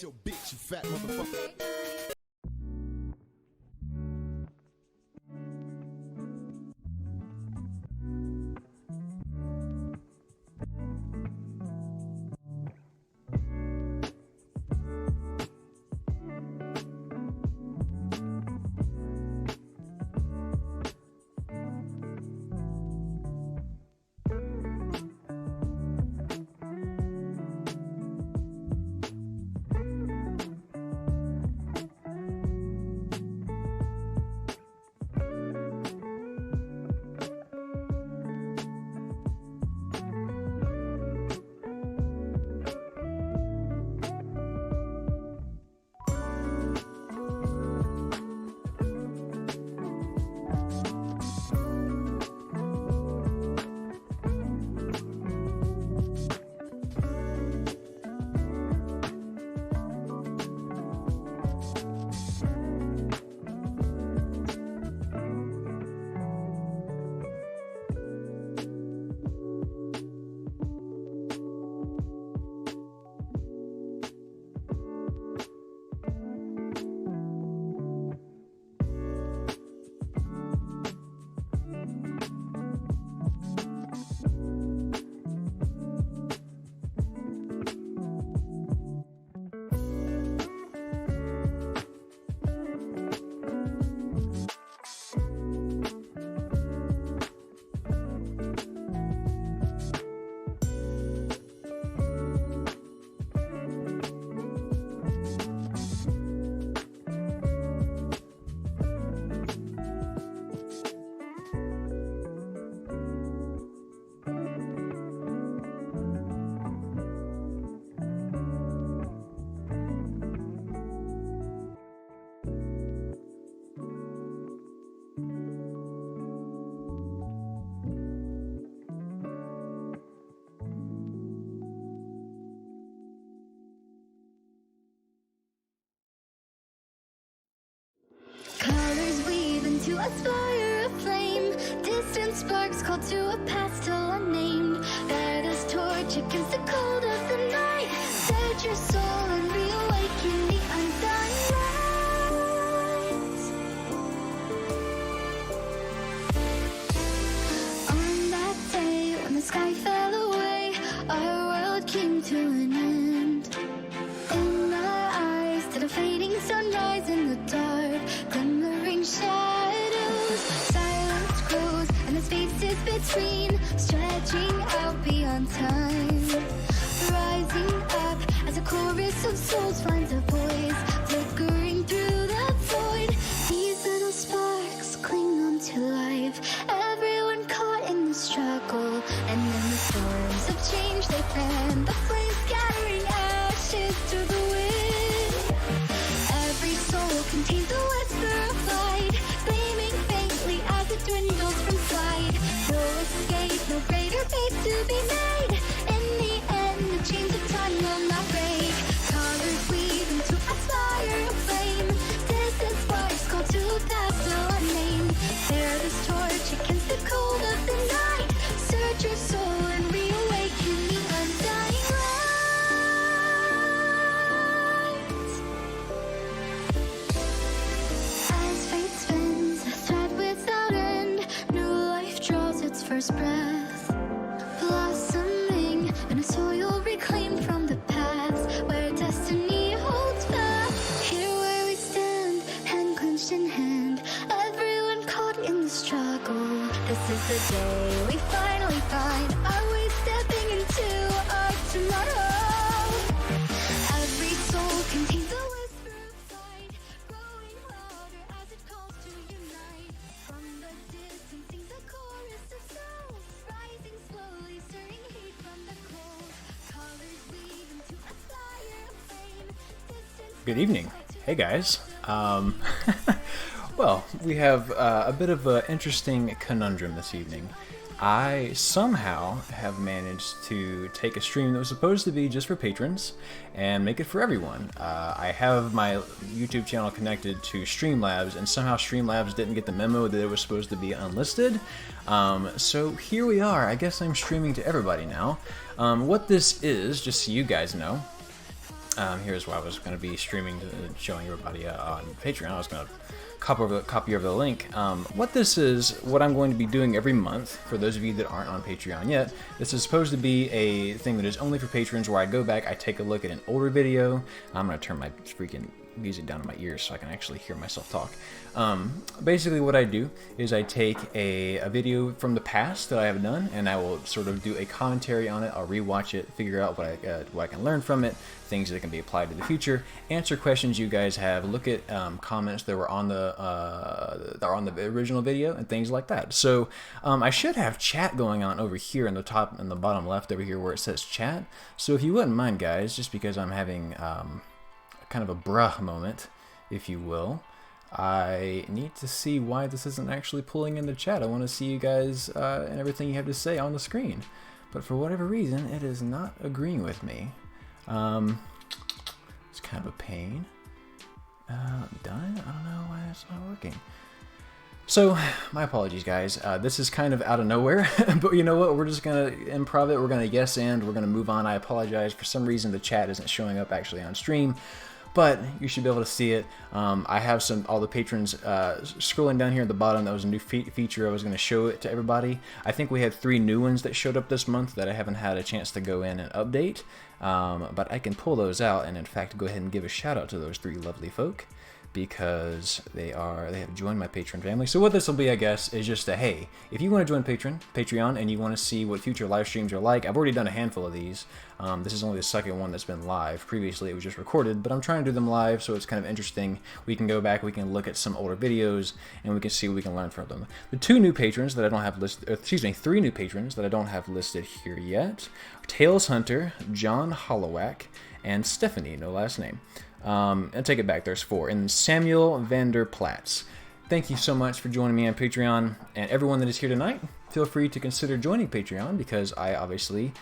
your bitch, you fat motherfucker. Colors weave into a fire of flame. Distant sparks call to a past still unnamed. Light as torch against the cold of the night. Set your soul and reawaken the undying light. On that day when the sky fell away, our world came to an end. In my eyes to the fading sunrise in the dark, glimmering shadows. Silence grows and the spaces between, stretching out beyond time. Rising up as a chorus of souls finds a voice, flickering through the void. These little sparks cling on to life, everyone caught in the struggle. And in the storms of change they fan, the flames scattering ashes through the wind. Every soul contains a whisper of light, gleaming faintly as it dwindles from sight. No escape, no greater fate to be made. In the end, the chains of time will not break. Colors weave into a fire of flame. Distant sparks call to a path still unnamed. Bear this torch against the cold of the night. Search your soul and reawaken the undying light. As fate spins, a thread without end, new life draws its first breath. Blossoming in a soil reclaimed from the past, where destiny holds fast. Here where we stand, hand clenched in hand, everyone caught in the struggle. This is the day we finally find our way, stepping into our tomorrow. Every soul contains a whisper of fight, growing louder as it calls to unite. From the distance sings a chorus of souls, rising slowly, stirring heat from the cold. Colors weave into a fire of flame. Good evening. Hey guys. Well, we have a bit of an interesting conundrum this evening. I somehow have managed to take a stream that was supposed to be just for patrons and make it for everyone. I have my YouTube channel connected to Streamlabs, and somehow Streamlabs didn't get the memo that it was supposed to be unlisted. So here we are. I guess I'm streaming to everybody now. What this is, just so you guys know, Here's what I was going to be streaming, showing everybody on Patreon. I was going to copy over the link. What this is, what I'm going to be doing every month, for those of you that aren't on Patreon yet, this is supposed to be a thing that is only for patrons, where I go back, I take a look at an older video. I'm going to turn my freaking music down in my ears so I can actually hear myself talk. Basically what I do is I take a video from the past that I have done, and I will sort of do a commentary on it. I'll rewatch it, figure out what I can learn from it, things that can be applied to the future, answer questions you guys have, look at comments that were on the original video, and things like that. So I should have chat going on over here in the top and the bottom left over here where it says chat. So if you wouldn't mind, guys, just because I'm having kind of a bruh moment, if you will, I need to see why this isn't actually pulling in the chat. I want to see you guys and everything you have to say on the screen, but for whatever reason it is not agreeing with me. It's kind of a pain. Done? I don't know why it's not working. So, my apologies, guys. This is kind of out of nowhere, but you know what? We're just going to improv it. We're going to yes and we're going to move on. I apologize. For some reason, the chat isn't showing up actually on stream, but you should be able to see it. I have all the patrons scrolling down here at the bottom. That was a new feature. I was going to show it to everybody. I think we had 3 new ones that showed up this month that I haven't had a chance to go in and update, but I can pull those out and in fact go ahead and give a shout out to those 3 lovely folk, because they have joined my Patreon family. So what this will be, I guess, is just a, hey, if you want to join Patreon and you want to see what future live streams are like, I've already done a handful of these. This is only the second one that's been live. Previously it was just recorded, but I'm trying to do them live, so it's kind of interesting. We can go back, we can look at some older videos, and we can see what we can learn from them. The 2 new patrons that I don't have listed, excuse me, 3 new patrons that I don't have listed here yet: Tails Hunter, John Hollowak, and Stephanie, no last name. And take it back, there's 4. And Samuel Vander Platz. Thank you so much for joining me on Patreon. And everyone that is here tonight, feel free to consider joining Patreon, because I obviously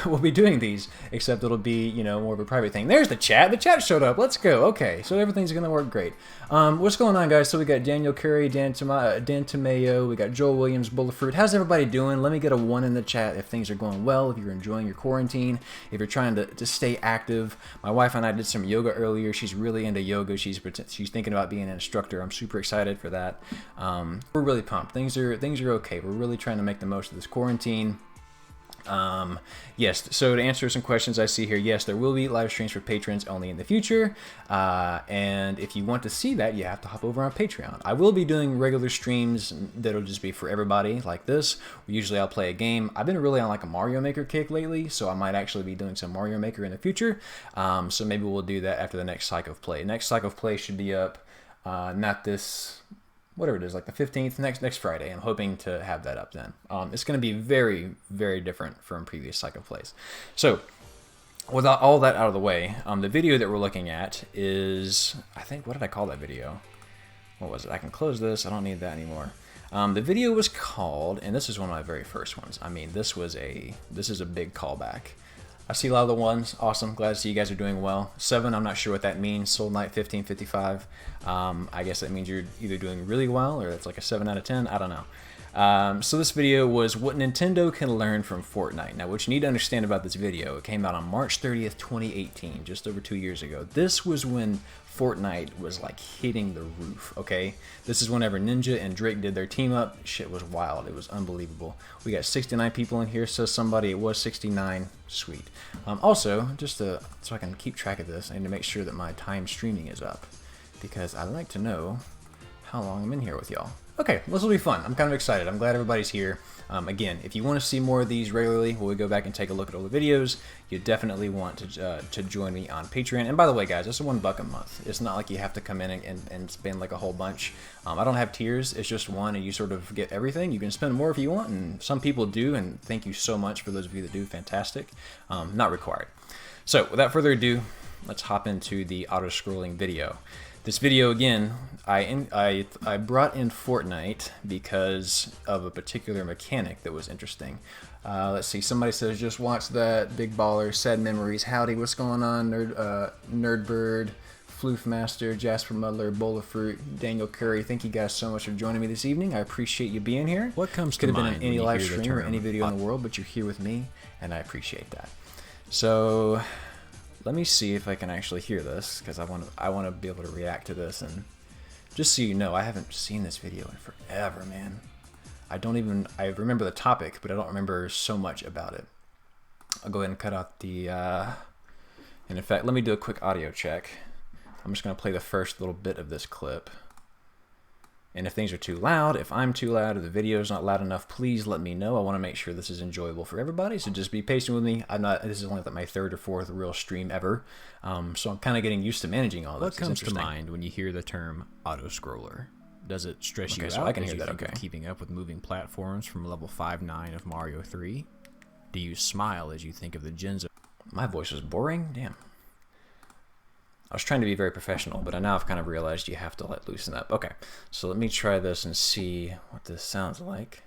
will be doing these, except it'll be, you know, more of a private thing. There's the chat. The chat showed up. Let's go. Okay, so everything's going to work great. What's going on, guys? So we got Daniel Curry, Dan Tamayo, we got Joel Williams, Bowl of Fruit. How's everybody doing? Let me get a 1 in the chat if things are going well, if you're enjoying your quarantine, if you're trying to stay active. My wife and I did some yoga earlier. She's really into yoga. She's thinking about being an instructor. I'm super excited for that. We're really pumped. Things are okay. We're really trying to make the most of this quarantine. Yes, so to answer some questions I see here, yes, there will be live streams for patrons only in the future, and if you want to see that, you have to hop over on Patreon. I will be doing regular streams that'll just be for everybody, like this. Usually I'll play a game. I've been really on like a Mario Maker kick lately, so I might actually be doing some Mario Maker in the future, so maybe we'll do that after the next cycle of play. Next cycle of play should be up, not this, whatever it is, like the 15th, next Friday. I'm hoping to have that up then. It's going to be very, very different from previous cycle plays. So, with all that out of the way, the video that we're looking at is, I think, what did I call that video? What was it? I can close this. I don't need that anymore. The video was called, and this is one of my very first ones. I mean, this is a big callback. I see a lot of the ones. Awesome. Glad to see you guys are doing well. 7, I'm not sure what that means. Soul Knight 1555. I guess that means you're either doing really well or it's like a 7 out of 10. I don't know. So this video was what Nintendo can learn from Fortnite. Now, what you need to understand about this video, it came out on March 30th, 2018, just over 2 years ago. This was when Fortnite was like hitting the roof, okay? This is whenever Ninja and Drake did their team up. Shit was wild. It was unbelievable. We got 69 people in here, says somebody. It was 69. Sweet. Also, just so I can keep track of this, I need to make sure that my time streaming is up, because I like to know how long I'm in here with y'all. Okay, this will be fun. I'm kind of excited. I'm glad everybody's here. Again, if you want to see more of these regularly, when we go back and take a look at all the videos, you definitely want to join me on Patreon. And by the way, guys, it's $1 a month. It's not like you have to come in and spend like a whole bunch. I don't have tiers. It's just one, and you sort of get everything. You can spend more if you want, and some people do, and thank you so much for those of you that do. Fantastic. Not required. So, without further ado, let's hop into the auto-scrolling video. This video, again, I brought in Fortnite because of a particular mechanic that was interesting. Let's see, somebody says, just watch that, Big Baller, Sad Memories, howdy, what's going on, Nerdbird, Floofmaster, Jasper Mudler, Bowl of Fruit, Daniel Curry, thank you guys so much for joining me this evening. I appreciate you being here. What comes to mind? Could have been when any you live hear the stream or term any video in the world, but you're here with me, and I appreciate that. So, let me see if I can actually hear this, because I want to be able to react to this. And just so you know, I haven't seen this video in forever, man. I remember the topic, but I don't remember so much about it. I'll go ahead and cut out the, and in fact, let me do a quick audio check. I'm just going to play the first little bit of this clip. And if things are too loud, if I'm too loud, or the video is not loud enough, please let me know. I want to make sure this is enjoyable for everybody, so just be patient with me. This is only like my third or fourth real stream ever, so I'm kind of getting used to managing all this. What comes to mind when you hear the term auto-scroller? Does it stress you out? I can hear that. Okay. Keeping up with moving platforms from level 5-9 of Mario 3? Do you smile as you think of the Genzo? My voice was boring? Damn. I was trying to be very professional, but now I've kind of realized you have to let loosen up. Okay, so let me try this and see what this sounds like.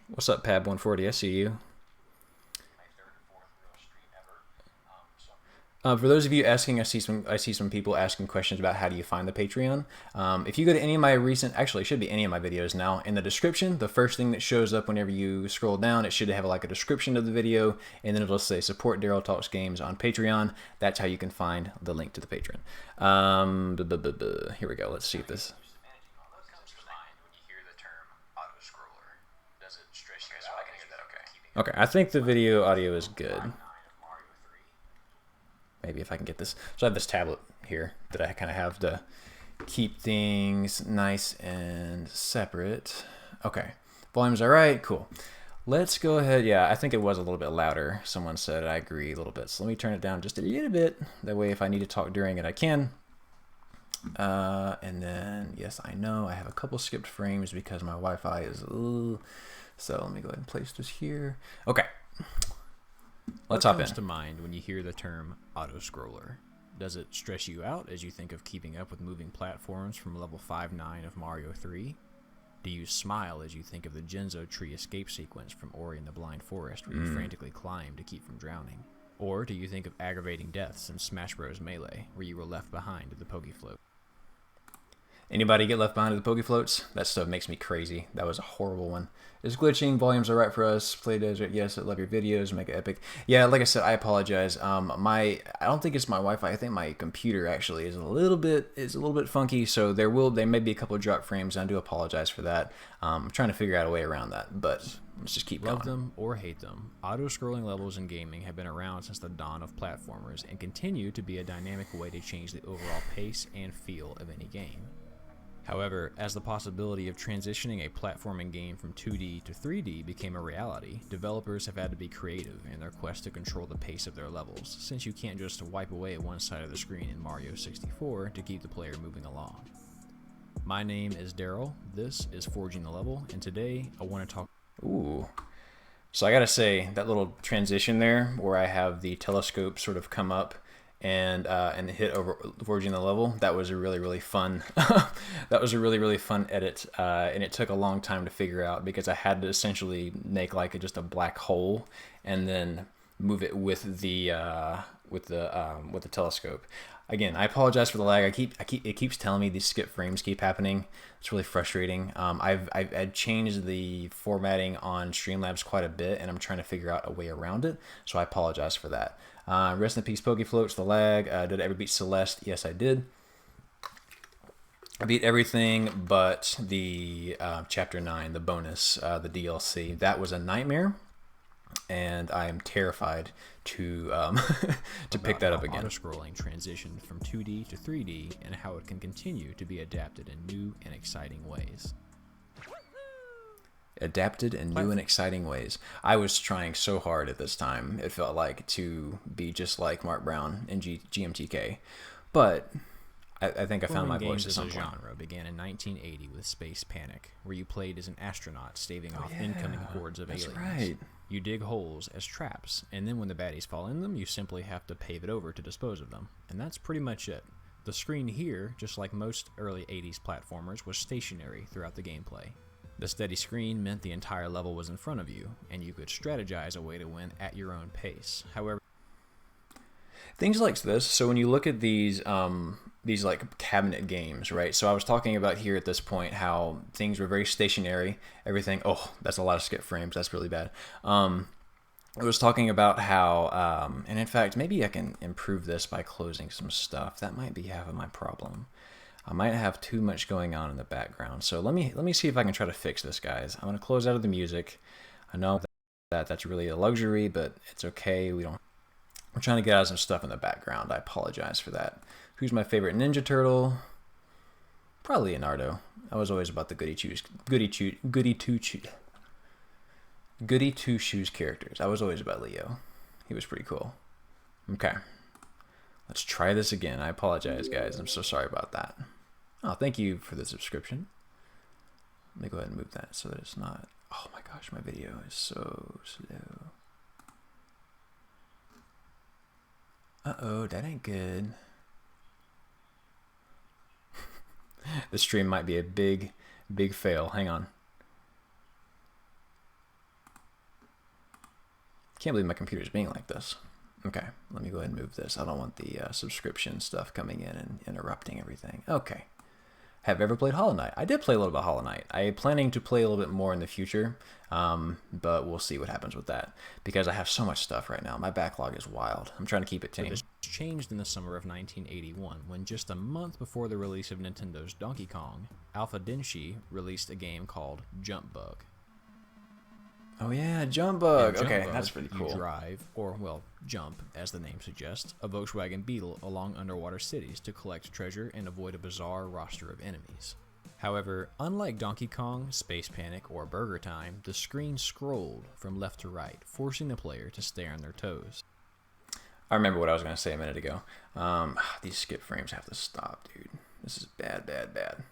What's up, Pab140? I see you. For those of you asking, I see some people asking questions about how do you find the Patreon. If you go to any of my recent, actually it should be any of my videos now, in the description, the first thing that shows up whenever you scroll down, it should have like a description of the video, and then it'll say support Daryl Talks Games on Patreon. That's how you can find the link to the Patreon. Here we go. Let's see if this. Okay, I think the video audio is good. Maybe if I can get this. So I have this tablet here that I kind of have to keep things nice and separate. Okay, volume's all right, cool. Let's go ahead. Yeah, I think it was a little bit louder. Someone said, I agree a little bit. So let me turn it down just a little bit. That way if I need to talk during it, I can. And then, yes, I know I have a couple skipped frames because my Wi-Fi is, so let me go ahead and place this here. Okay. Let's hop in. What comes to mind when you hear the term auto-scroller? Does it stress you out as you think of keeping up with moving platforms from level 5-9 of Mario 3? Do you smile as you think of the Genzo tree escape sequence from Ori and the Blind Forest where you frantically climb to keep from drowning? Or do you think of aggravating deaths in Smash Bros. Melee where you were left behind at the Poke Float? Anybody get left behind at the Poke Floats? That stuff makes me crazy. That was a horrible one. It's glitching. Volumes are right for us. Play Desert. Yes, I love your videos. Make it epic. Yeah, like I said, I apologize. I don't think it's my Wi-Fi. I think my computer actually is a little bit funky. So there may be a couple of drop frames. And I do apologize for that. I'm trying to figure out a way around that. But let's just keep going. Love them or hate them, auto-scrolling levels in gaming have been around since the dawn of platformers and continue to be a dynamic way to change the overall pace and feel of any game. However, as the possibility of transitioning a platforming game from 2D to 3D became a reality, developers have had to be creative in their quest to control the pace of their levels, since you can't just wipe away one side of the screen in Mario 64 to keep the player moving along. My name is Daryl, this is Forging the Level, and today I want to talk... Ooh. So I gotta say, that little transition there, where I have the telescope sort of come up, and hit over Forging the Level. That was a really fun. That was a really fun edit, and it took a long time to figure out because I had to essentially make like just a black hole and then move it with the telescope. Again, I apologize for the lag. It keeps telling me these skip frames keep happening. It's really frustrating. I've changed the formatting on Streamlabs quite a bit, and I'm trying to figure out a way around it. So I apologize for that. Rest in peace, Poke Floats, the lag. Did I ever beat Celeste? Yes, I did. I beat everything but the Chapter 9, the bonus, the DLC. That was a nightmare, and I am terrified to to pick that up again. Auto-scrolling transitioned from 2D to 3D and how it can continue to be adapted in new and exciting ways. Adapted in new and exciting ways. I was trying so hard at this time, it felt like, to be just like Mark Brown in GMTK. But I think I found my voice at some point. Genre began in 1980 with Space Panic, where you played as an astronaut staving off incoming hordes of aliens. Right. You dig holes as traps, and then when the baddies fall in them, you simply have to pave it over to dispose of them. And that's pretty much it. The screen here, just like most early 80s platformers, was stationary throughout the gameplay. The steady screen meant the entire level was in front of you, and you could strategize a way to win at your own pace. However, things like this, so when you look at these these like cabinet games, right? So I was talking about here at this point how things were very stationary. Everything. Oh, that's a lot of skip frames. That's really bad. I was talking about how, and in fact, maybe I can improve this by closing some stuff. That might be half of my problem. I might have too much going on in the background. So let me see if I can try to fix this, guys. I'm gonna close out of the music. I know that's really a luxury, but it's okay. We're trying to get out of some stuff in the background. I apologize for that. Who's my favorite Ninja Turtle? Probably Leonardo. I was always about the goody two shoes characters. I was always about Leo. He was pretty cool. Okay. Let's try this again. I apologize, guys. I'm so sorry about that. Oh, thank you for the subscription. Let me go ahead and move that so that it's not... Oh my gosh, my video is so slow. Uh-oh, that ain't good. The stream might be a big fail. Hang on. Can't believe my computer's being like this. Okay, let me go ahead and move this. I don't want the subscription stuff coming in and interrupting everything. Okay. Have you ever played Hollow Knight? I did play a little bit of Hollow Knight. I'm planning to play a little bit more in the future, but we'll see what happens with that because I have so much stuff right now. My backlog is wild. I'm trying to keep it tame. This changed in the summer of 1981 when just a month before the release of Nintendo's Donkey Kong, Alpha Denshi released a game called Jump Bug. Oh yeah, Jump Bug. Jump Okay, Bug, that's pretty cool. You drive, or well, jump, as the name suggests, a Volkswagen Beetle along underwater cities to collect treasure and avoid a bizarre roster of enemies. However, unlike Donkey Kong, Space Panic, or Burger Time, the screen scrolled from left to right, forcing the player to stay on their toes. I remember what I was going to say a minute ago. These skip frames have to stop, dude. This is bad.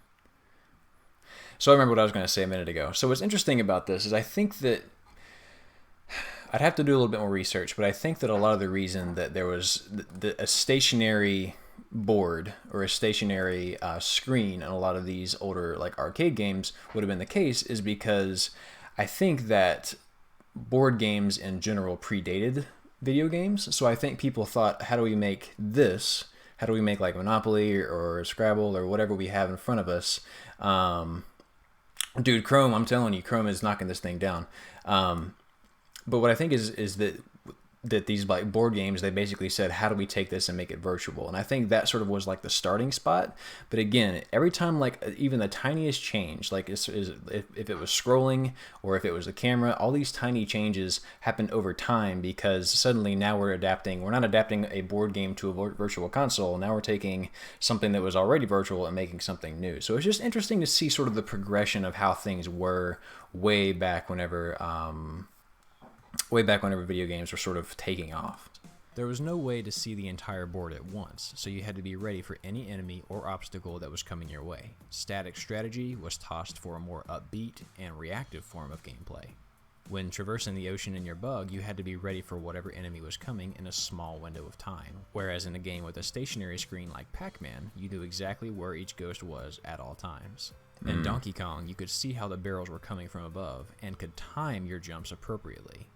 So I remember what I was going to say a minute ago. So what's interesting about this is I think that I'd have to do a little bit more research, but I think that a lot of the reason that there was a stationary board or a stationary screen in a lot of these older like arcade games would have been the case is because I think that board games in general predated video games. So I think people thought, how do we make this? How do we make like Monopoly or Scrabble or whatever we have in front of us? Dude, Chrome, I'm telling you, Chrome is knocking this thing down. But what I think is that these like board games, they basically said, how do we take this and make it virtual? And I think that sort of was like the starting spot. But again, every time like even the tiniest change, like if it was scrolling or if it was the camera, all these tiny changes happened over time because suddenly now we're not adapting a board game to a virtual console. Now we're taking something that was already virtual and making something new. So it's just interesting to see sort of the progression of how things were way back whenever video games were sort of taking off. There was no way to see the entire board at once, so you had to be ready for any enemy or obstacle that was coming your way. Static strategy was tossed for a more upbeat and reactive form of gameplay. When traversing the ocean in your bug, you had to be ready for whatever enemy was coming in a small window of time, whereas in a game with a stationary screen like Pac-Man, you knew exactly where each ghost was at all times. In Donkey Kong, you could see how the barrels were coming from above and could time your jumps appropriately.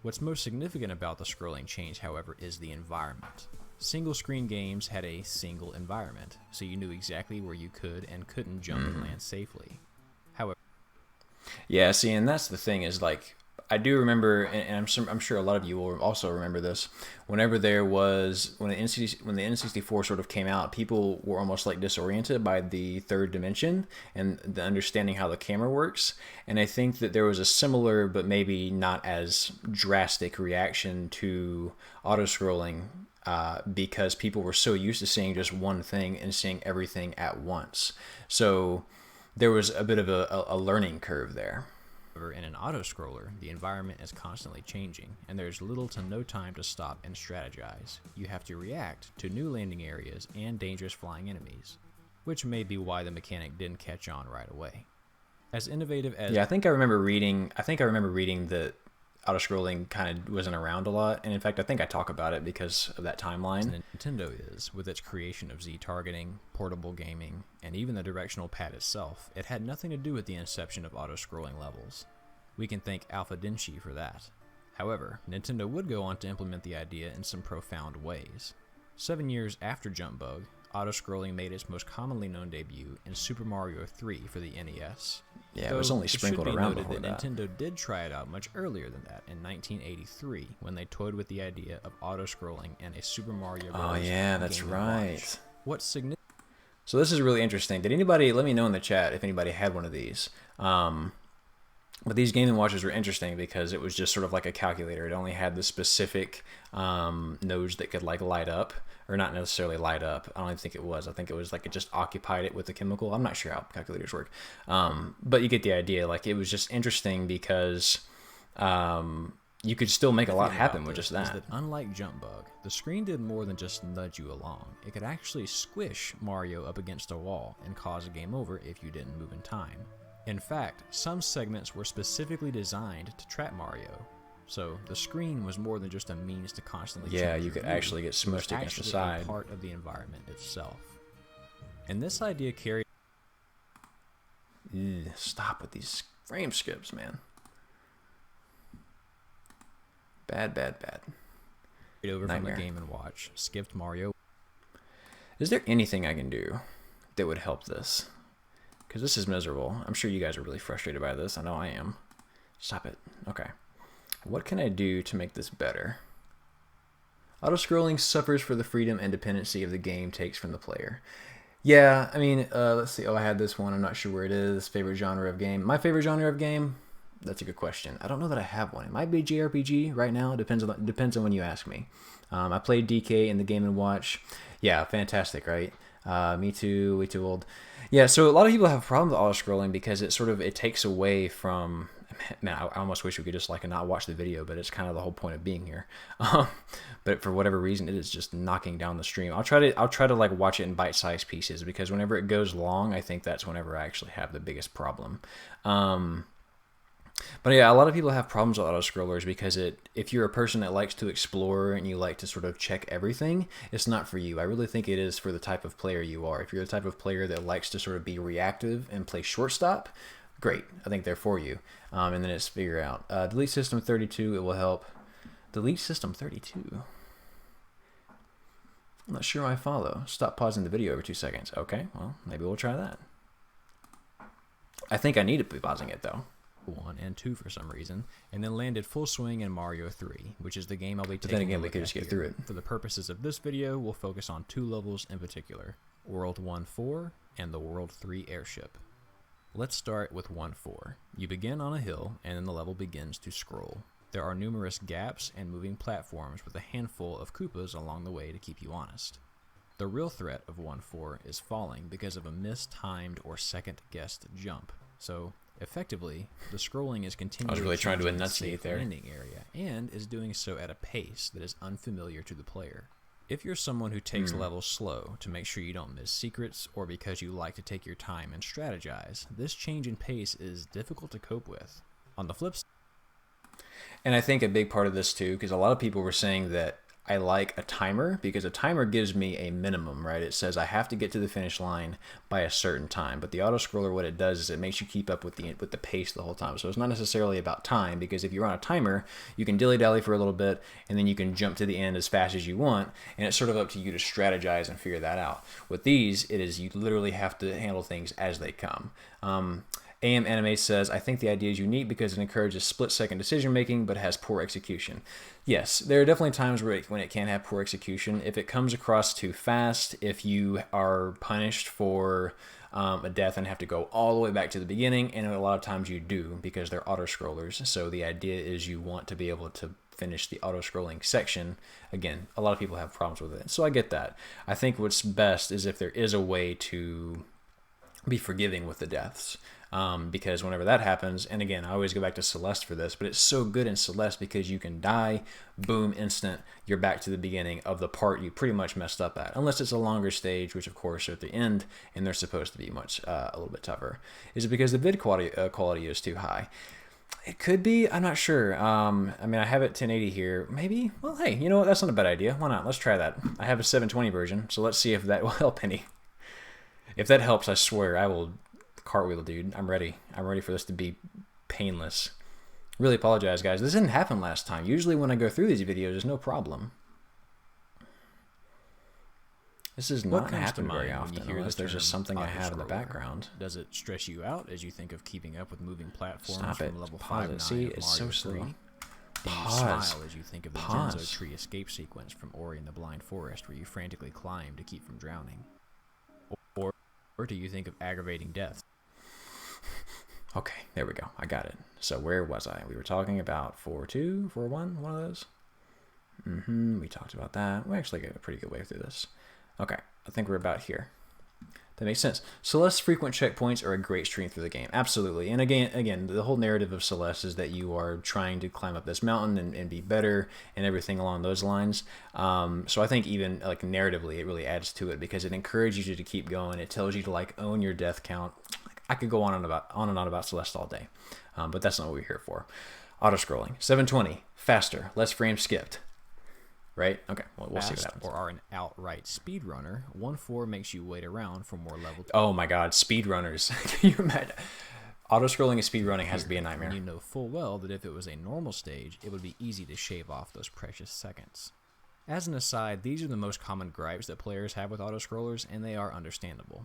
What's most significant about the scrolling change, however, is the environment. Single-screen games had a single environment, so you knew exactly where you could and couldn't jump and land safely. However, yeah, see, and that's the thing is like I do remember, and I'm sure a lot of you will also remember this. When the N64 sort of came out, people were almost like disoriented by the third dimension and the understanding how the camera works. And I think that there was a similar, but maybe not as drastic reaction to auto-scrolling because people were so used to seeing just one thing and seeing everything at once. So there was a bit of a learning curve there. in an auto-scroller, the environment is constantly changing, and there's little to no time to stop and strategize. You have to react to new landing areas and dangerous flying enemies, which may be why the mechanic didn't catch on right away. As innovative as... Yeah, I think I remember reading that auto-scrolling kind of wasn't around a lot, and in fact I think I talk about it because of that timeline. Nintendo is, with its creation of Z-targeting, portable gaming, and even the directional pad itself, it had nothing to do with the inception of auto-scrolling levels. We can thank Alpha Denshi for that. However, Nintendo would go on to implement the idea in some profound ways. 7 years after Jump Bug, auto-scrolling made its most commonly known debut in Super Mario 3 for the NES. Yeah, it was only sprinkled around before that. Nintendo did try it out much earlier than that in 1983 when they toyed with the idea of auto-scrolling in a Super Mario Bros. Oh yeah, that's Game & right. Watch. What's significant? So this is really interesting. Did anybody, let me know in the chat if anybody had one of these. But these Game & Watches were interesting because it was just sort of like a calculator. It only had the specific nodes that could like light up, or not necessarily light up. I don't even think it was. I think it was like it just occupied it with a chemical. I'm not sure how calculators work. But you get the idea. Like it was just interesting because you could still make a lot happen with just that. Unlike Jump Bug, the screen did more than just nudge you along. It could actually squish Mario up against a wall and cause a game over if you didn't move in time. In fact, some segments were specifically designed to trap Mario. So the screen was more than just a means to constantly change you could actually get smushed against the side. A part of the environment itself. And this idea carried... Stop with these frame skips, man. Bad. over Nightmare. From the Game & Watch, skipped Mario. Is there anything I can do that would help this? Because this is miserable. I'm sure you guys are really frustrated by this. I know I am. Stop it. Okay. What can I do to make this better? Auto-scrolling suffers for the freedom and dependency of the game takes from the player. Yeah, I mean, let's see. Oh, I had this one. I'm not sure where it is. Favorite genre of game. My favorite genre of game? That's a good question. I don't know that I have one. It might be JRPG right now. Depends on when you ask me. I played DK in the Game & Watch. Yeah, fantastic, right? Me too. Way too old. Yeah, so a lot of people have problems with auto-scrolling because it takes away from... Man, I almost wish we could just like not watch the video, but it's kind of the whole point of being here. But for whatever reason, it is just knocking down the stream. I'll try to like watch it in bite-sized pieces because whenever it goes long, I think that's whenever I actually have the biggest problem. But yeah, a lot of people have problems with auto-scrollers because if you're a person that likes to explore and you like to sort of check everything, it's not for you. I really think it is for the type of player you are. If you're the type of player that likes to sort of be reactive and play shortstop, great. I think they're for you. And then it's figure out. Delete system 32, it will help. Delete system 32. I'm not sure I follow. Stop pausing the video every 2 seconds. Okay, well, maybe we'll try that. I think I need to be pausing it, though. 1 and 2 for some reason, and then landed full swing in Mario 3, which is the game I'll be taking. But then again, we could just get through it. For the purposes of this video, we'll focus on 2 levels in particular, World 1-4 and the World 3 airship. Let's start with 1-4. You begin on a hill, and then the level begins to scroll. There are numerous gaps and moving platforms with a handful of Koopas along the way to keep you honest. The real threat of 1-4 is falling because of a mistimed or second-guessed jump. So, effectively, the scrolling is continually I was really trying to the enunciate there. landing area, and is doing so at a pace that is unfamiliar to the player. If you're someone who takes levels slow to make sure you don't miss secrets, or because you like to take your time and strategize, this change in pace is difficult to cope with. On the flip side, and I think a big part of this too, because a lot of people were saying that I like a timer because a timer gives me a minimum, right? It says I have to get to the finish line by a certain time. But the auto scroller, what it does is it makes you keep up with the pace the whole time. So it's not necessarily about time, because if you're on a timer, you can dilly-dally for a little bit and then you can jump to the end as fast as you want, and it's sort of up to you to strategize and figure that out. With these, it is you literally have to handle things as they come. AM Anime says, I think the idea is unique because it encourages split-second decision-making, but has poor execution. Yes, there are definitely times when it can have poor execution. If it comes across too fast, if you are punished for a death and have to go all the way back to the beginning, and a lot of times you do because they're auto-scrollers. So the idea is you want to be able to finish the auto-scrolling section. Again, a lot of people have problems with it, so I get that. I think what's best is if there is a way to be forgiving with the deaths. Because whenever that happens, and again, I always go back to Celeste for this, but it's so good in Celeste because you can die, boom, instant, you're back to the beginning of the part you pretty much messed up at. Unless it's a longer stage, which of course are at the end, and they're supposed to be a little bit tougher. Is it because the vid quality is too high? It could be, I'm not sure. I mean, I have it 1080 here. Maybe, well, hey, you know what? That's not a bad idea. Why not? Let's try that. I have a 720 version, so let's see if that will help any. If that helps, I swear, I will cartwheel, dude. I'm ready. I'm ready for this to be painless. Really apologize, guys. This didn't happen last time. Usually when I go through these videos, there's no problem. This is What not comes to happening very mind when you often hear unless the there's just term something I have in the autoscroller? background. Does it stress you out as you think of keeping up with moving platforms Stop it. from level Pause 5 it. 9 See, of it's Mario so 3? slow. Do you Pause. smile as you think of the Pause. Genzo tree escape sequence from Ori and the Blind Forest where you frantically climb to keep from drowning? Or do you think of aggravating death? Okay, there we go. I got it. So where was I? We were talking about 4-2, 4-1, one of those. We talked about that. We actually got a pretty good way through this. Okay, I think we're about here. That makes sense. Celeste's frequent checkpoints are a great strength for the game. Absolutely. And again, the whole narrative of Celeste is that you are trying to climb up this mountain and be better and everything along those lines. So I think even like narratively, it really adds to it because it encourages you to keep going. It tells you to like own your death count. I could go on and on about Celeste all day, but that's not what we're here for. Auto-scrolling, 720, faster, less frames skipped. Right? Okay, well, we'll see what happens. Or are an outright speedrunner, 1.4 makes you wait around for more level. Oh my god, speedrunners. Can you imagine? Auto-scrolling and speedrunning has to be a nightmare. You know full well that if it was a normal stage, it would be easy to shave off those precious seconds. As an aside, these are the most common gripes that players have with auto-scrollers, and they are understandable.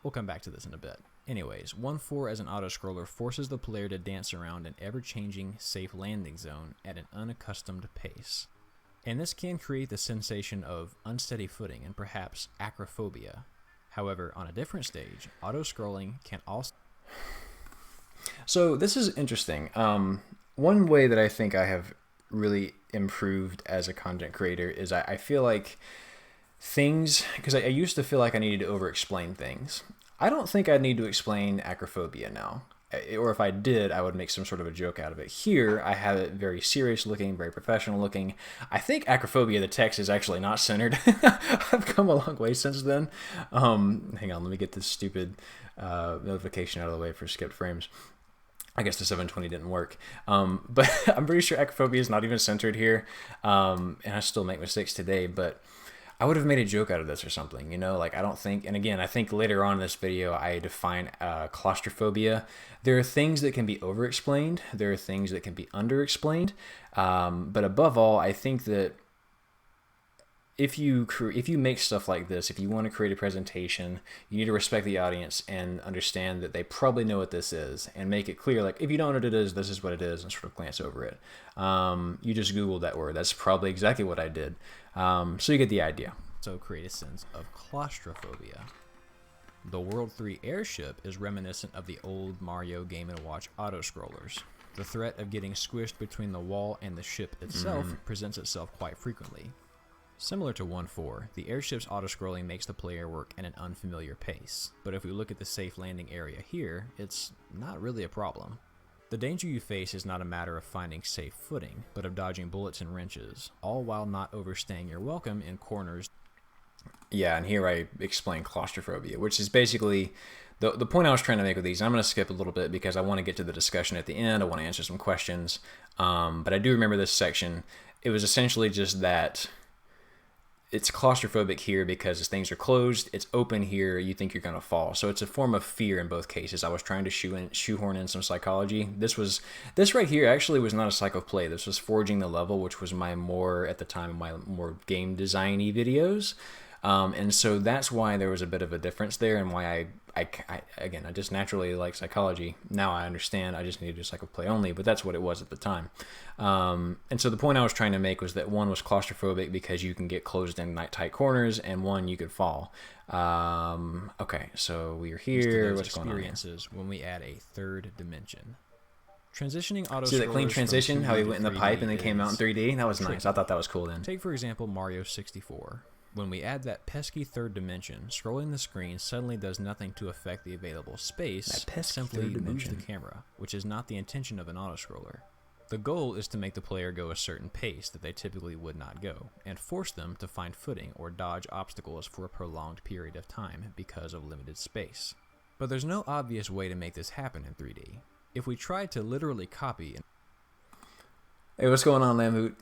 We'll come back to this in a bit. Anyways, 1.4 as an auto-scroller forces the player to dance around an ever-changing safe landing zone at an unaccustomed pace. And this can create the sensation of unsteady footing and perhaps acrophobia. However, on a different stage, auto-scrolling can also... So this is interesting. One way that I think I have really improved as a content creator is I feel like things... Because I used to feel like I needed to over-explain things. I don't think I need to explain acrophobia now. Or if I did, I would make some sort of a joke out of it. Here, I have it very serious looking, very professional looking. I think acrophobia, the text, is actually not centered. I've come a long way since then. Hang on, let me get this stupid notification out of the way for skipped frames. I guess the 720 didn't work. But I'm pretty sure acrophobia is not even centered here. And I still make mistakes today, but I would have made a joke out of this or something, you know, like I don't think, and again, I think later on in this video, I define claustrophobia. There are things that can be over-explained. There are things that can be under-explained. But above all, I think that if you make stuff like this, if you want to create a presentation, you need to respect the audience and understand that they probably know what this is and make it clear, like, if you don't know what it is, this is what it is, and sort of glance over it. You just Googled that word. That's probably exactly what I did. So you get the idea. So create a sense of claustrophobia. The World 3 airship is reminiscent of the old Mario Game & Watch auto-scrollers. The threat of getting squished between the wall and the ship itself presents itself quite frequently. Similar to 1.4, the airship's auto-scrolling makes the player work at an unfamiliar pace, but if we look at the safe landing area here, it's not really a problem. The danger you face is not a matter of finding safe footing, but of dodging bullets and wrenches, all while not overstaying your welcome in corners. Yeah, and here I explain claustrophobia, which is basically the point I was trying to make with these. I'm going to skip a little bit because I want to get to the discussion at the end. I want to answer some questions, but I do remember this section. It was essentially just that it's claustrophobic here because as things are closed, it's open here, you think you're going to fall. So it's a form of fear in both cases. I was trying to shoehorn in some psychology. This right here actually was not a psycho play. This was Forging the Level, which was my at the time, my more game design-y videos. And so that's why there was a bit of a difference there and why I just naturally like psychology. Now I understand I just needed to psycho play only, but that's what it was at the time. And so the point I was trying to make was that one was claustrophobic because you can get closed in tight corners, and one you could fall. Okay, so we're here. What's going on here? When we add a third dimension. Transitioning auto. See that clean transition? How he went in the pipe and then came out in 3D? That was nice. I thought that was cool then. Take, for example, Mario 64. When we add that pesky third dimension, scrolling the screen suddenly does nothing to affect the available space, it simply moves the camera, which is not the intention of an autoscroller. The goal is to make the player go a certain pace that they typically would not go, and force them to find footing or dodge obstacles for a prolonged period of time because of limited space. But there's no obvious way to make this happen in 3D. If we tried to literally copy... Hey, what's going on, Lamhoot?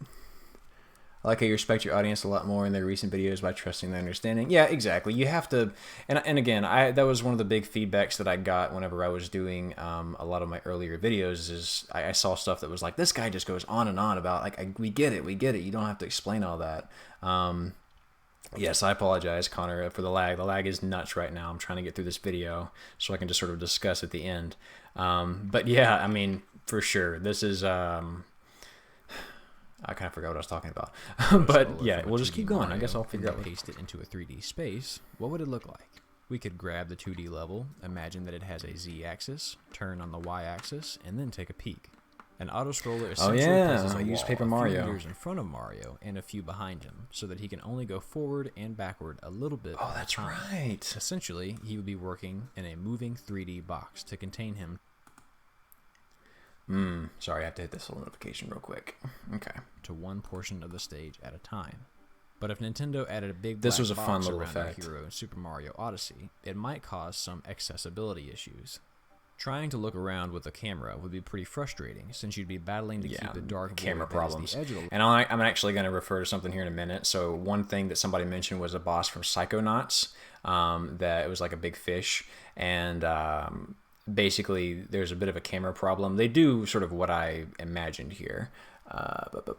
I like how you respect your audience a lot more in their recent videos by trusting their understanding. Yeah, exactly. You have to, and again, that was one of the big feedbacks that I got whenever I was doing a lot of my earlier videos. Is I saw stuff that was like, this guy just goes on and on about like, we get it. You don't have to explain all that. Yes, I apologize, Connor, for the lag. The lag is nuts right now. I'm trying to get through this video so I can just sort of discuss at the end. But yeah, I mean, for sure, this is... I kind of forgot what I was talking about. But yeah, we'll just keep going. I guess I'll figure out... Paste it into a 3D space. What would it look like? We could grab the 2D level, imagine that it has a Z-axis, turn on the Y-axis, and then take a peek. An autoscroller essentially places a use wall Paper a few Mario. meters in front of Mario and a few behind him, so that he can only go forward and backward a little bit. Oh, that's right. Essentially, he would be working in a moving 3D box to contain him. Sorry, I have to hit this little notification real quick. Okay. To one portion of the stage at a time. But if Nintendo added a big This black was a box fun little around our effect. hero in Super Mario Odyssey, it might cause some accessibility issues. Trying to look around with a camera would be pretty frustrating, since you'd be battling to keep the dark camera void that is problems. the edge of the And I'm actually going to refer to something here in a minute. So one thing that somebody mentioned was a boss from Psychonauts, that it was like a big fish, and basically there's a bit of a camera problem. They do sort of what I imagined here. level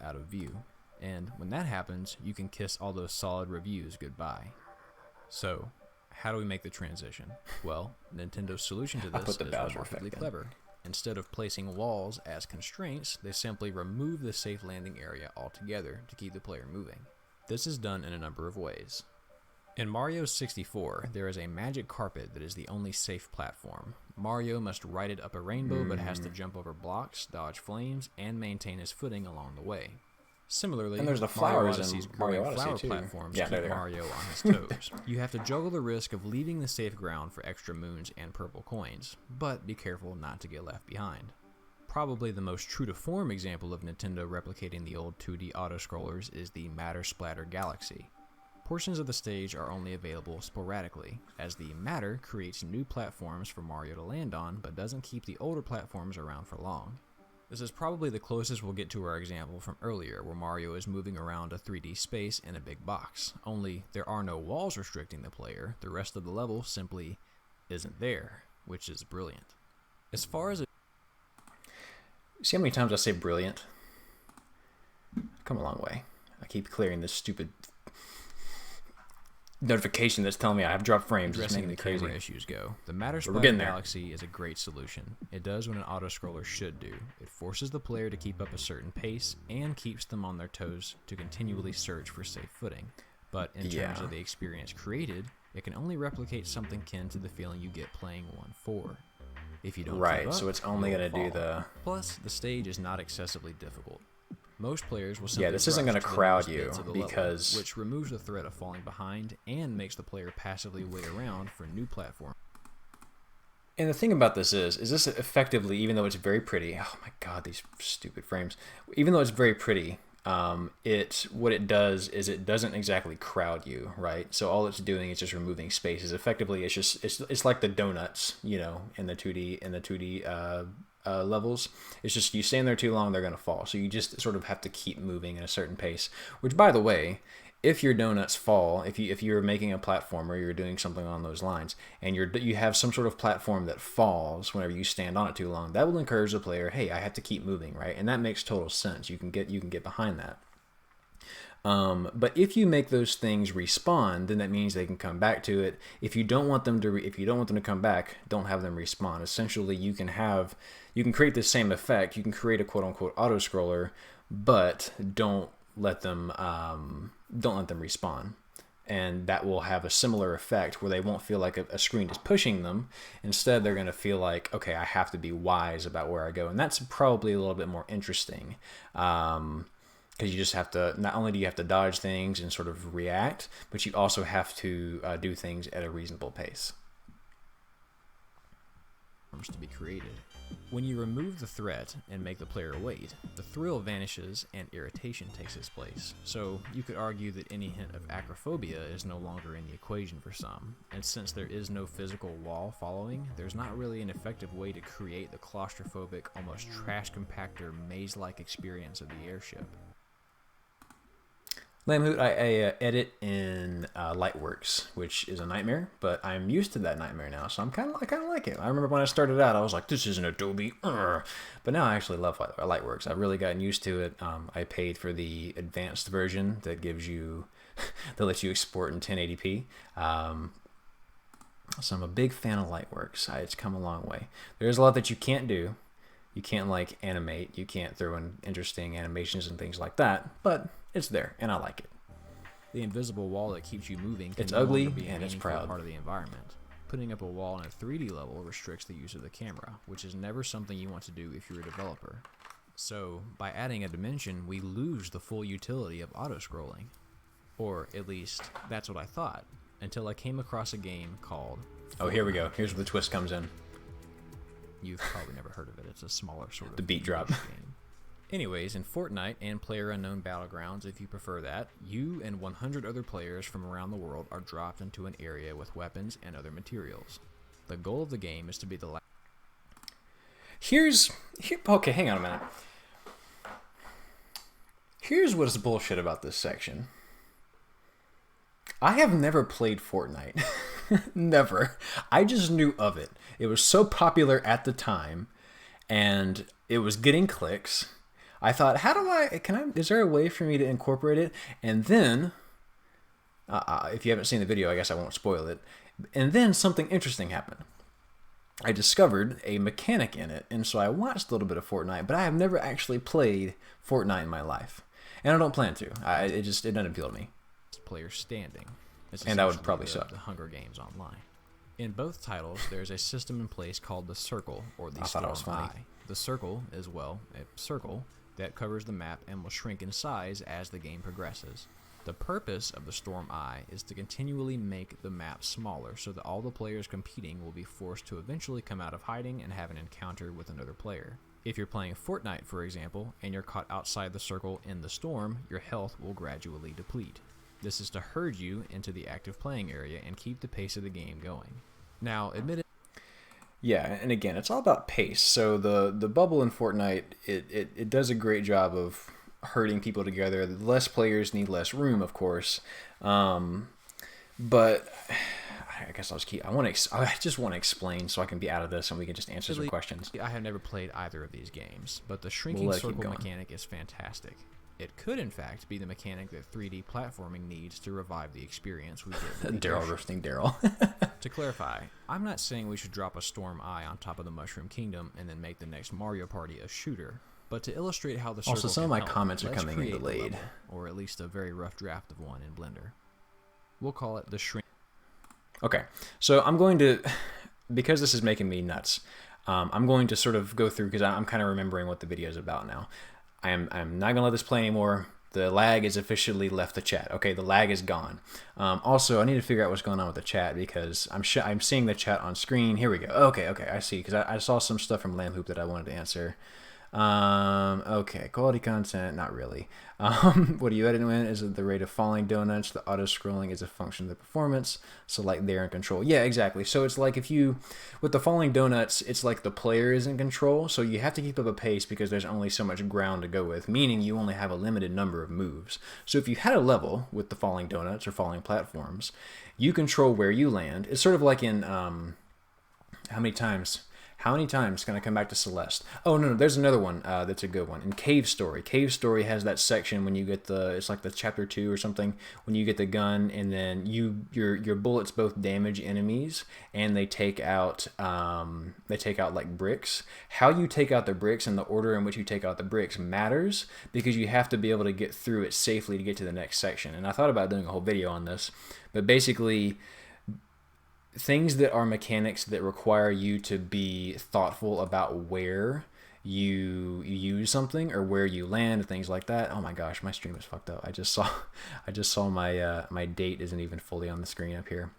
out of view. And when that happens, you can kiss all those solid reviews goodbye. So, how do we make the transition? Well, Nintendo's solution to this put the is Bowser remarkably effect in. clever. Instead of placing walls as constraints, they simply remove the safe landing area altogether to keep the player moving. This is done in a number of ways. In Mario 64, there is a magic carpet that is the only safe platform. Mario must ride it up a rainbow, but has to jump over blocks, dodge flames, and maintain his footing along the way. Similarly, And there's the Mario flowers in Odyssey's Mario growing Odyssey, flower too. platforms Yeah, keep there they are. Mario on his toes. You have to juggle the risk of leaving the safe ground for extra moons and purple coins, but be careful not to get left behind. Probably the most true-to-form example of Nintendo replicating the old 2D auto-scrollers is the Matter Splatter Galaxy. Portions of the stage are only available sporadically, as the Matter creates new platforms for Mario to land on, but doesn't keep the older platforms around for long. This is probably the closest we'll get to our example from earlier, where Mario is moving around a 3D space in a big box. Only, there are no walls restricting the player, the rest of the level simply isn't there, which is brilliant. As far as See how many times I say brilliant? I've come a long way. I keep clearing this stupid notification that's telling me I have dropped frames. It's addressing making me the crazy. camera issues go, the Matter we're Splatter getting there. Galaxy is a great solution. It does what an auto-scroller should do. It forces the player to keep up a certain pace and keeps them on their toes to continually search for safe footing. But in terms of the experience created, it can only replicate something kin to the feeling you get playing 1-4. If you don't keep Right, up, so it's only you'll going to do fall. the... Plus, the stage is not excessively difficult. Most players will simply this isn't rush gonna to the crowd lowest you bits of the level, because- which removes the threat of falling behind and makes the player passively wait around for new platforms. And the thing about this is this effectively, even though it's very pretty, oh my god, these stupid frames, even though it's very pretty, what it does is it doesn't exactly crowd you, right? So all it's doing is just removing spaces. Effectively, it's like the donuts, you know, in the 2D levels. It's just you stand there too long, they're gonna fall. So you just sort of have to keep moving at a certain pace. Which, by the way, if your donuts fall, if you're making a platform or you're doing something on those lines, and you have some sort of platform that falls whenever you stand on it too long, that will encourage the player, hey, I have to keep moving, right? And that makes total sense. You can get behind that. But if you make those things respawn, then that means they can come back to it. If you don't want them to come back, don't have them respawn. Essentially, you can create the same effect. You can create a quote unquote auto scroller, but don't let them respawn. And that will have a similar effect where they won't feel like a screen is pushing them. Instead, they're going to feel like, okay, I have to be wise about where I go. And that's probably a little bit more interesting. Because you just have to, not only do you have to dodge things and sort of react, but you also have to do things at a reasonable pace. To be created. When you remove the threat and make the player wait, the thrill vanishes and irritation takes its place. So you could argue that any hint of acrophobia is no longer in the equation for some, and since there is no physical wall following, there's not really an effective way to create the claustrophobic, almost trash compactor, maze-like experience of the airship. Lamhoot, I edit in Lightworks, which is a nightmare, but I'm used to that nightmare now, so I kind of like it. I remember when I started out, I was like, this isn't Adobe, but now I actually love Lightworks. I've really gotten used to it. I paid for the advanced version that gives you that lets you export in 1080p. So I'm a big fan of Lightworks. It's come a long way. There's a lot that you can't do. You can't like animate. You can't throw in interesting animations and things like that. But it's there, and I like it. The invisible wall that keeps you moving can It's no ugly, longer be a and it's meaningful proud. part of the environment. Putting up a wall on a 3D level restricts the use of the camera, which is never something you want to do if you're a developer. So, by adding a dimension, we lose the full utility of auto-scrolling. Or, at least, that's what I thought, until I came across a game called Oh, here we go. Here's where the twist comes in. You've probably never heard of it. It's a smaller sort of The beat drop. game. Anyways, in Fortnite and PlayerUnknown Battlegrounds, if you prefer that, you and 100 other players from around the world are dropped into an area with weapons and other materials. The goal of the game is to be the last. Okay, hang on a minute. Here's what is bullshit about this section. I have never played Fortnite. Never. I just knew of it. It was so popular at the time, and it was getting clicks. I thought, is there a way for me to incorporate it? And then, if you haven't seen the video, I guess I won't spoil it. And then something interesting happened. I discovered a mechanic in it, and so I watched a little bit of Fortnite, but I have never actually played Fortnite in my life. And I don't plan to. It doesn't appeal to me. Player standing. It's And that would essentially probably suck. The Hunger Games Online. In both titles, there's a system in place called the Circle, or the I thought it was Storm funny. Eye. The Circle is, well, a circle that covers the map and will shrink in size as the game progresses. The purpose of the Storm Eye is to continually make the map smaller so that all the players competing will be forced to eventually come out of hiding and have an encounter with another player. If you're playing Fortnite, for example, and you're caught outside the circle in the storm, your health will gradually deplete. This is to herd you into the active playing area and keep the pace of the game going. Now, admittedly, Yeah, and again, it's all about pace. So the bubble in Fortnite, it does a great job of herding people together. The less players need less room, of course. But I guess I'll just keep. I just want to explain so I can be out of this and we can just answer some questions. I have never played either of these games, but the We'll shrinking let it keep circle going. mechanic is fantastic. It could, in fact, be the mechanic that 3D platforming needs to revive the experience we get with Daryl Leadership. roasting Daryl. To clarify, I'm not saying we should drop a Storm Eye on top of the Mushroom Kingdom and then make the next Mario Party a shooter, but to illustrate how the circle Also, some of can my help, comments are let's coming in create the delayed. level, or at least a very rough draft of one in Blender. We'll call it the shrink. Okay, so I'm going to, because this is making me nuts, I'm going to sort of go through, because I'm kind of remembering what the video is about now. I'm not going to let this play anymore. The lag has officially left the chat. Okay, the lag is gone. Also, I need to figure out what's going on with the chat because I'm seeing the chat on screen. Here we go. Okay, I see. Because I saw some stuff from Lamhoop that I wanted to answer. Okay, quality content, not really. What are you editing in? Is it the rate of falling donuts? The auto-scrolling is a function of the performance. So like they're in control. Yeah, exactly. So it's like with the falling donuts, it's like the player is in control. So you have to keep up a pace because there's only so much ground to go with, meaning you only have a limited number of moves. So if you had a level with the falling donuts or falling platforms, you control where you land. It's sort of like in, how many times can I come back to Celeste? Oh, no, there's another one that's a good one. In Cave Story. Cave Story has that section when you get it's like the chapter 2 or something, when you get the gun and then your bullets both damage enemies and they take out like bricks. How you take out the bricks and the order in which you take out the bricks matters because you have to be able to get through it safely to get to the next section. And I thought about doing a whole video on this, but basically things that are mechanics that require you to be thoughtful about where you use something or where you land and things like that. Oh my gosh, my stream is fucked up. I just saw my my date isn't even fully on the screen up here.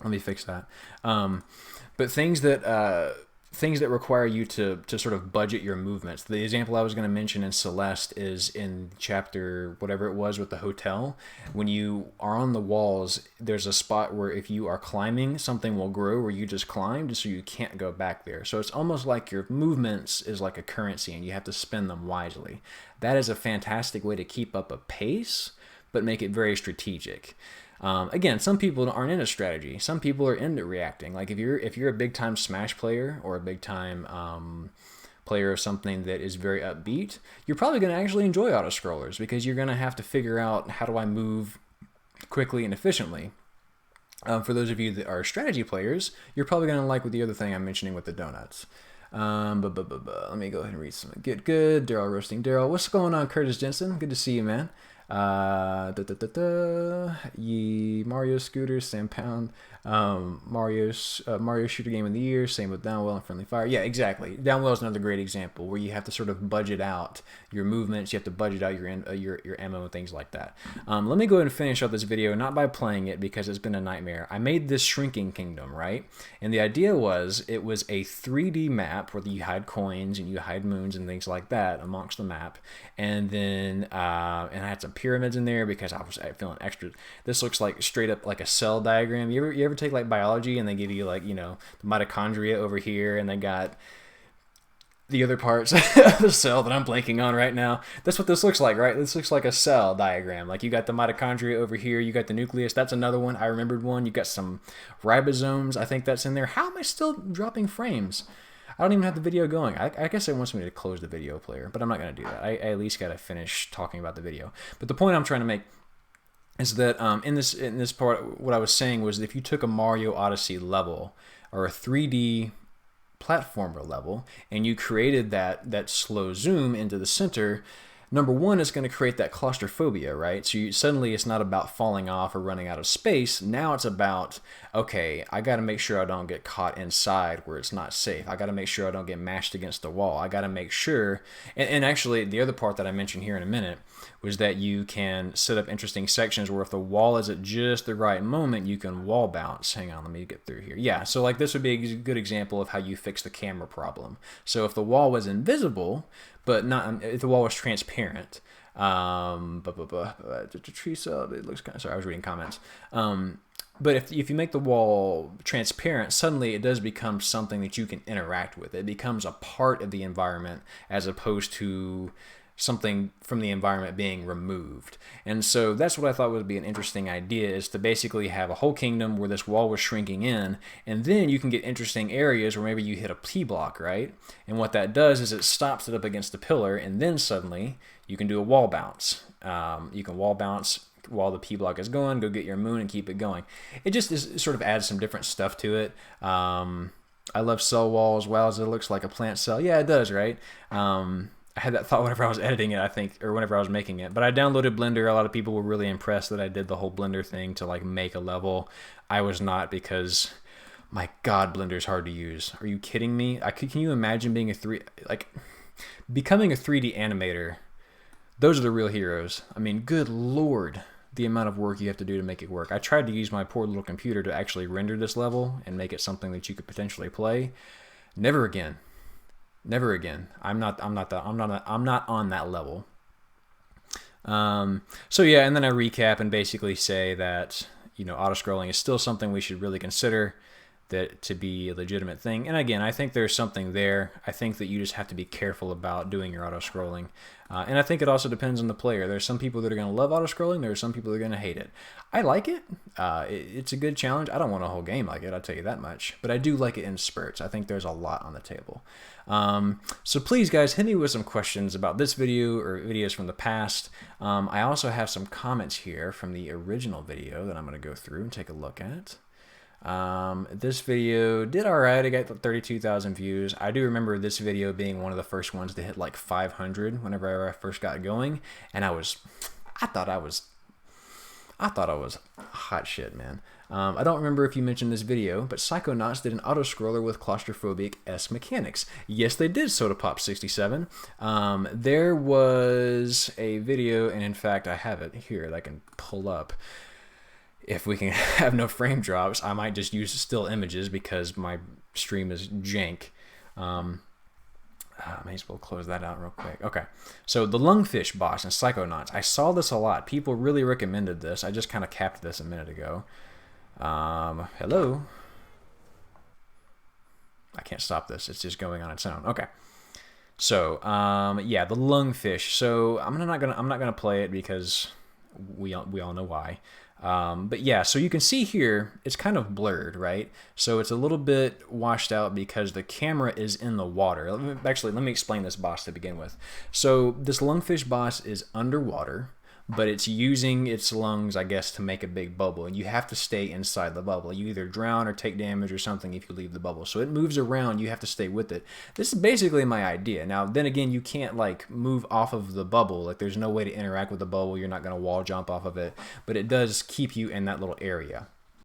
Let me fix that. But things that require you to sort of budget your movements. The example I was going to mention in Celeste is in chapter whatever it was with the hotel. When you are on the walls, there's a spot where if you are climbing, something will grow where you just climbed, so you can't go back there. So it's almost like your movements is like a currency and you have to spend them wisely. That is a fantastic way to keep up a pace, but make it very strategic. Again, some people aren't into strategy. Some people are into reacting. Like if you're a big time Smash player or a big time player of something that is very upbeat, you're probably going to actually enjoy auto scrollers because you're going to have to figure out how do I move quickly and efficiently. For those of you that are strategy players, you're probably going to like with the other thing I'm mentioning with the donuts. Let me go ahead and read some. Get good. Daryl roasting Daryl. What's going on, Curtis Jensen? Good to see you, man. Ye Mario Scooter, Sam Pound, Mario Shooter Game of the Year, same with Downwell and Friendly Fire. Yeah, exactly. Downwell is another great example where you have to sort of budget out your movements, you have to budget out your ammo and things like that. Let me go ahead and finish up this video, not by playing it because it's been a nightmare. I made this shrinking kingdom, right? And the idea was it was a 3D map where you hide coins and you hide moons and things like that amongst the map. And then and I had some pyramids in there because I was feeling extra. This looks like straight up like a cell diagram. You ever take like biology and they give you like, you know, the mitochondria over here and they got the other parts of the cell that I'm blanking on right now. That's what this looks like, right? This looks like a cell diagram. Like you got the mitochondria over here, you got the nucleus. That's another one. I remembered one. You got some ribosomes. I think that's in there. How am I still dropping frames? I don't even have the video going. I guess it wants me to close the video player, but I'm not going to do that. I at least got to finish talking about the video. But the point I'm trying to make is that in this part, what I was saying was that if you took a Mario Odyssey level or a 3D platformer level and you created that slow zoom into the center, number one, it's going to create that claustrophobia, right? So suddenly it's not about falling off or running out of space. Now it's about, okay, I got to make sure I don't get caught inside where it's not safe. I got to make sure I don't get mashed against the wall. I got to make sure, and actually the other part that I mentioned here in a minute was that you can set up interesting sections where if the wall is at just the right moment, you can wall bounce. Hang on, let me get through here. Yeah, so like this would be a good example of how you fix the camera problem. So if the wall was invisible, but not if the wall was transparent, tree sub, it looks kind of, sorry, I was reading comments. But if you make the wall transparent, suddenly it does become something that you can interact with. It becomes a part of the environment as opposed to something from the environment being removed. And so that's what I thought would be an interesting idea, is to basically have a whole kingdom where this wall was shrinking in, and then you can get interesting areas where maybe you hit a P-block, right? And what that does is it stops it up against the pillar, and then suddenly you can do a wall bounce. You can wall bounce while the P-block is going, go get your moon and keep it going. It just sort of adds some different stuff to it. I love cell walls. Wow, it looks like a plant cell. Yeah, it does, right? I had that thought whenever I was editing it, I think, or whenever I was making it. But I downloaded Blender. A lot of people were really impressed that I did the whole Blender thing to like make a level. I was not, because my God, Blender's hard to use. Are you kidding me? Can you imagine being becoming a 3D animator? Those are the real heroes. I mean, good Lord, the amount of work you have to do to make it work. I tried to use my poor little computer to actually render this level and make it something that you could potentially play. Never again. Never again. I'm not on that level. So yeah, and then I recap and basically say that, you know, auto-scrolling is still something we should really consider that to be a legitimate thing. And again, I think there's something there. I think that you just have to be careful about doing your auto-scrolling. And I think it also depends on the player. There's some people that are going to love auto-scrolling. There are some people that are going to hate it. I like it. It's a good challenge. I don't want a whole game like it, I'll tell you that much. But I do like it in spurts. I think there's a lot on the table. So please, guys, hit me with some questions about this video or videos from the past. I also have some comments here from the original video that I'm going to go through and take a look at. This video did alright. I got 32,000 views. I do remember this video being one of the first ones to hit like 500 whenever I first got going, and I thought I was hot shit, man. I don't remember if you mentioned this video, but Psychonauts did an auto-scroller with claustrophobic-esque mechanics. Yes, they did, SodaPop67. There was a video, and in fact, I have it here that I can pull up. If we can have no frame drops, I might just use still images because my stream is jank. May as well close that out real quick. Okay, so the lungfish boss in Psychonauts. I saw this a lot. People really recommended this. I just kind of capped this a minute ago. Hello? I can't stop this. It's just going on its own. Okay. So, yeah, the lungfish. So I'm not gonna play it because we all know why. But yeah, so you can see here, it's kind of blurred, right? So it's a little bit washed out because the camera is in the water. Let me explain this boss to begin with. So this lungfish boss is underwater, but it's using its lungs, I guess, to make a big bubble, and you have to stay inside the bubble. You either drown or take damage or something if you leave the bubble. So it moves around, you have to stay with it. This is basically my idea. Now, then again, you can't like move off of the bubble. Like there's no way to interact with the bubble. You're not going to wall jump off of it, but it does keep you in that little area.